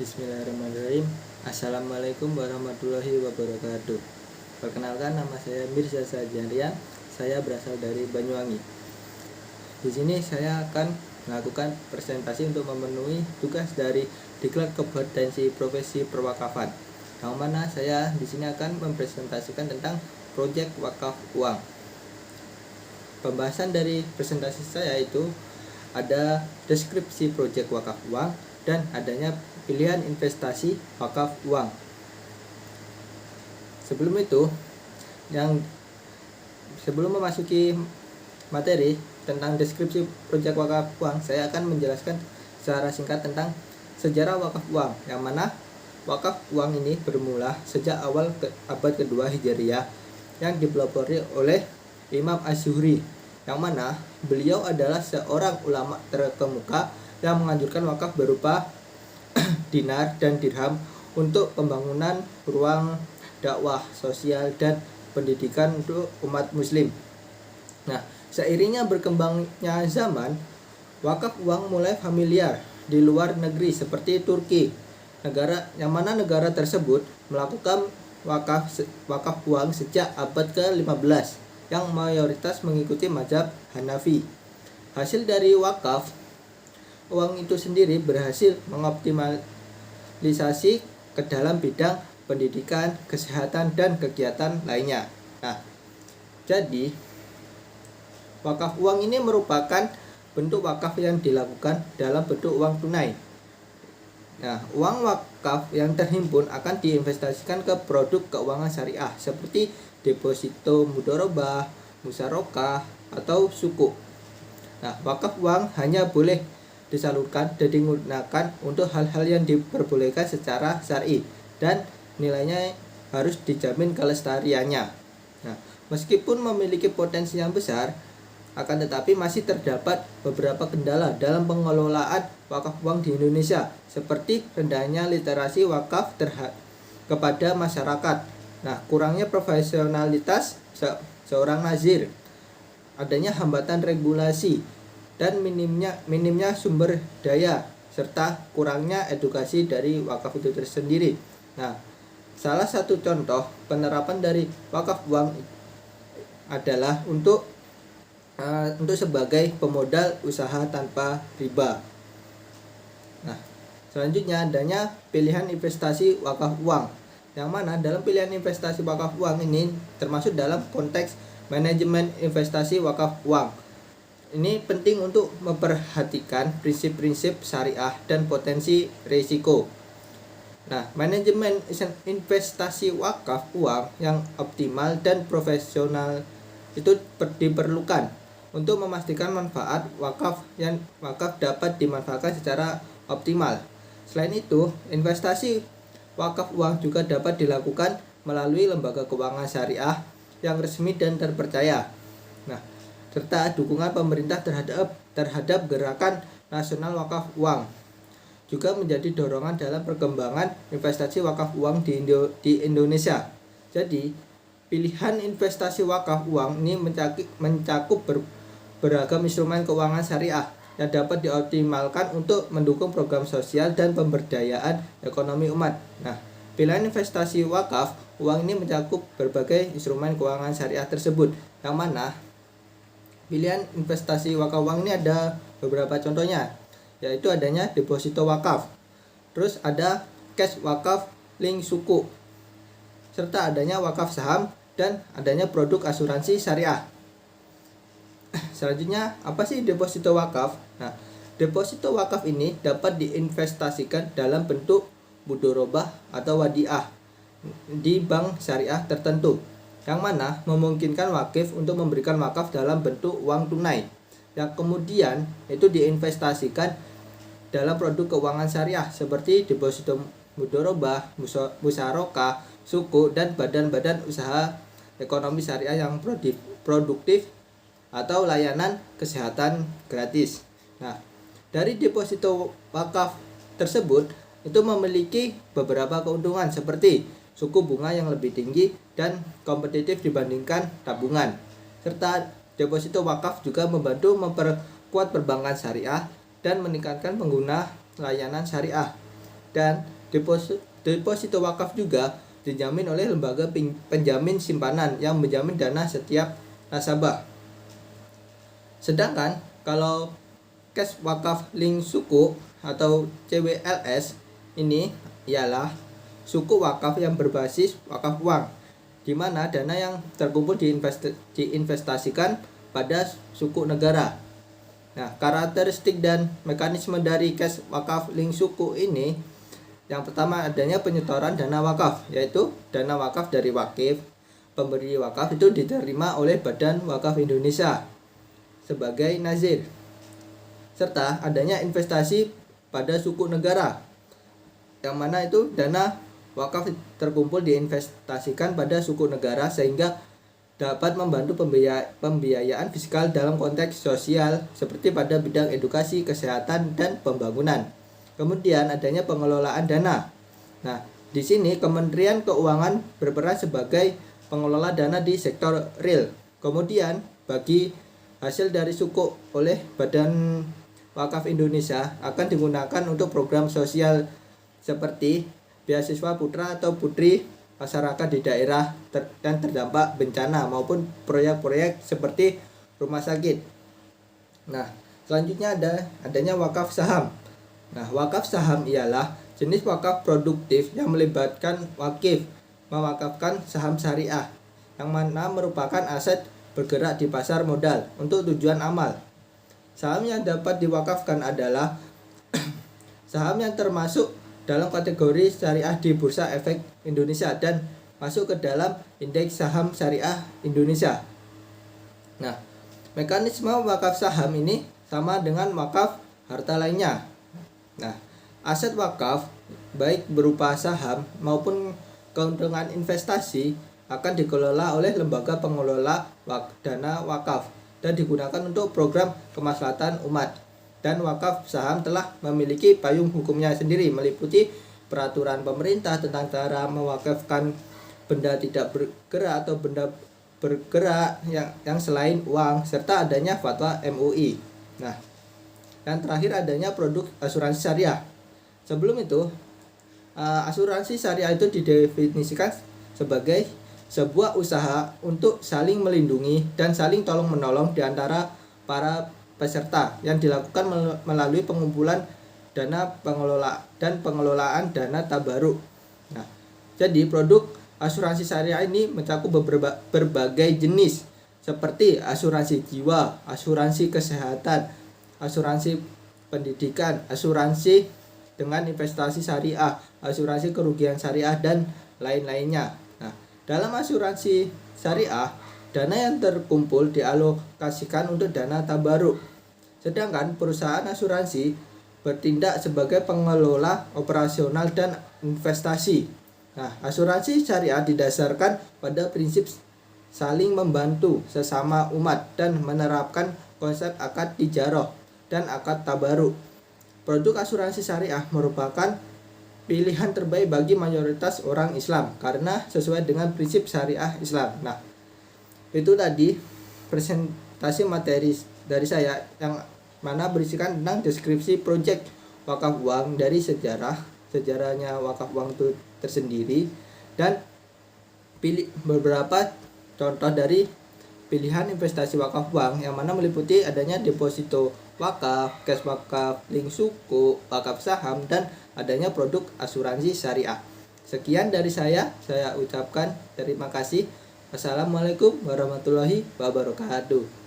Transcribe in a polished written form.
Bismillahirrahmanirrahim. Assalamualaikum warahmatullahi wabarakatuh. Perkenalkan, nama saya Mirza Sajarian. Saya berasal dari Banyuwangi. Di sini saya akan melakukan presentasi untuk memenuhi tugas dari Diklat Kompetensi Profesi Perwakafan. Yang mana saya di sini akan mempresentasikan tentang proyek wakaf uang. Pembahasan dari presentasi saya itu ada deskripsi proyek wakaf uang dan adanya pilihan investasi wakaf uang. Sebelum memasuki materi tentang deskripsi proyek wakaf uang, saya akan menjelaskan secara singkat tentang sejarah wakaf uang, yang mana wakaf uang ini bermula sejak awal abad kedua Hijriah yang dipelopori oleh Imam Az-Zuhri, yang mana beliau adalah seorang ulama terkemuka yang menganjurkan wakaf berupa dinar dan dirham untuk pembangunan ruang dakwah sosial dan pendidikan untuk umat muslim. Nah, seiringnya berkembangnya zaman, wakaf uang mulai familiar di luar negeri seperti Turki, yang mana negara tersebut melakukan wakaf uang sejak abad ke-15 yang mayoritas mengikuti mazhab Hanafi. Hasil dari wakaf uang itu sendiri berhasil mengoptimalisasi ke dalam bidang pendidikan, kesehatan, dan kegiatan lainnya. Nah, jadi wakaf uang ini merupakan bentuk wakaf yang dilakukan dalam bentuk uang tunai. Nah, uang wakaf yang terhimpun akan diinvestasikan ke produk keuangan syariah seperti deposito, mudharabah, musyarakah, atau sukuk. Nah, wakaf uang hanya boleh disalurkan dan digunakan untuk hal-hal yang diperbolehkan secara syar'i dan nilainya harus dijamin kelestariannya. Nah, meskipun memiliki potensi yang besar, akan tetapi masih terdapat beberapa kendala dalam pengelolaan wakaf uang di Indonesia, seperti rendahnya literasi wakaf kepada masyarakat. Nah, kurangnya profesionalitas seorang nazir, adanya hambatan regulasi, dan minimnya sumber daya serta kurangnya edukasi dari wakaf itu tersendiri. Nah, salah satu contoh penerapan dari wakaf uang adalah untuk sebagai pemodal usaha tanpa riba. Nah, selanjutnya adanya pilihan investasi wakaf uang, yang mana dalam pilihan investasi wakaf uang ini termasuk dalam konteks manajemen investasi wakaf uang. Ini penting untuk memperhatikan prinsip-prinsip syariah dan potensi risiko. Nah, manajemen investasi wakaf uang yang optimal dan profesional itu diperlukan untuk memastikan manfaat wakaf dapat dimanfaatkan secara optimal. Selain itu, investasi wakaf uang juga dapat dilakukan melalui lembaga keuangan syariah yang resmi dan terpercaya. Nah, serta dukungan pemerintah terhadap gerakan nasional wakaf uang juga menjadi dorongan dalam perkembangan investasi wakaf uang di Indonesia. Jadi, pilihan investasi wakaf uang ini mencakup beragam instrumen keuangan syariah yang dapat dioptimalkan untuk mendukung program sosial dan pemberdayaan ekonomi umat. Nah, pilihan investasi wakaf uang ini mencakup berbagai instrumen keuangan syariah tersebut, yang mana pilihan investasi wakaf uang ini ada beberapa contohnya, yaitu adanya deposito wakaf, terus ada cash wakaf link suku, serta adanya wakaf saham dan adanya produk asuransi syariah. Selanjutnya, apa sih deposito wakaf? Nah, deposito wakaf ini dapat diinvestasikan dalam bentuk mudharabah atau wadiah di bank syariah tertentu, yang mana memungkinkan wakif untuk memberikan wakaf dalam bentuk uang tunai, yang kemudian itu diinvestasikan dalam produk keuangan syariah seperti deposito mudharabah, musyarakah, suku, dan badan-badan usaha ekonomi syariah yang produktif atau layanan kesehatan gratis. Nah, dari deposito wakaf tersebut itu memiliki beberapa keuntungan seperti suku bunga yang lebih tinggi dan kompetitif dibandingkan tabungan. Serta deposito wakaf juga membantu memperkuat perbankan syariah dan meningkatkan pengguna layanan syariah. Dan deposito wakaf juga dijamin oleh lembaga penjamin simpanan yang menjamin dana setiap nasabah. Sedangkan kalau cash wakaf link suku atau CWLS ini ialah suku wakaf yang berbasis wakaf uang, di mana dana yang terkumpul diinvestasikan pada suku negara. Nah, karakteristik dan mekanisme dari cash wakaf link suku ini, yang pertama adanya penyetoran dana wakaf, yaitu dana wakaf dari wakif. Pemberi wakaf itu diterima oleh Badan Wakaf Indonesia sebagai nazir, serta adanya investasi pada suku negara, yang mana itu dana wakaf terkumpul diinvestasikan pada suku negara sehingga dapat membantu pembiayaan fiskal dalam konteks sosial seperti pada bidang edukasi, kesehatan, dan pembangunan. Kemudian adanya pengelolaan dana. Nah, di sini Kementerian Keuangan berperan sebagai pengelola dana di sektor real. Kemudian bagi hasil dari suku oleh Badan Wakaf Indonesia akan digunakan untuk program sosial seperti beasiswa putra atau putri masyarakat di daerah yang terdampak bencana maupun proyek-proyek seperti rumah sakit. Nah, selanjutnya adanya wakaf saham. Nah, wakaf saham ialah jenis wakaf produktif yang melibatkan wakif mewakafkan saham syariah yang mana merupakan aset bergerak di pasar modal untuk tujuan amal. Saham yang dapat diwakafkan adalah saham yang termasuk dalam kategori syariah di Bursa Efek Indonesia dan masuk ke dalam indeks saham syariah Indonesia. Nah, mekanisme wakaf saham ini sama dengan wakaf harta lainnya. Nah, aset wakaf baik berupa saham maupun keuntungan investasi akan dikelola oleh lembaga pengelola dana wakaf dan digunakan untuk program kemaslahatan umat. Dan wakaf saham telah memiliki payung hukumnya sendiri, meliputi peraturan pemerintah tentang cara mewakafkan benda tidak bergerak atau benda bergerak yang selain uang, serta adanya fatwa MUI. Nah, yang terakhir adanya produk asuransi syariah. Sebelum itu, asuransi syariah itu didefinisikan sebagai sebuah usaha untuk saling melindungi dan saling tolong-menolong di antara para peserta yang dilakukan melalui pengumpulan dana pengelolaan dana tabaruk. Nah, jadi produk asuransi syariah ini mencakup berbagai jenis seperti asuransi jiwa, asuransi kesehatan, asuransi pendidikan, asuransi dengan investasi syariah, asuransi kerugian syariah, dan lain-lainnya. Nah, dalam asuransi syariah, dana yang terkumpul dialokasikan untuk dana tabaruk. Sedangkan perusahaan asuransi bertindak sebagai pengelola operasional dan investasi. Nah, asuransi syariah didasarkan pada prinsip saling membantu sesama umat dan menerapkan konsep akad tijarah dan akad tabaruk. Produk asuransi syariah merupakan pilihan terbaik bagi mayoritas orang Islam karena sesuai dengan prinsip syariah Islam. Nah, itu tadi presentasi materi dari saya yang mana berisikan tentang deskripsi proyek wakaf uang dari sejarahnya wakaf uang itu tersendiri, dan beberapa contoh dari pilihan investasi wakaf uang yang mana meliputi adanya deposito wakaf, cash wakaf, link suku, wakaf saham, dan adanya produk asuransi syariah. Sekian dari saya ucapkan terima kasih. Wassalamualaikum warahmatullahi wabarakatuh.